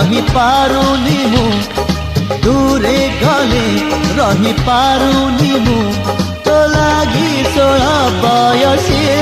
रही पारुनी मु दूरे गले रही पारुनी मु तो लागी 16 बयसी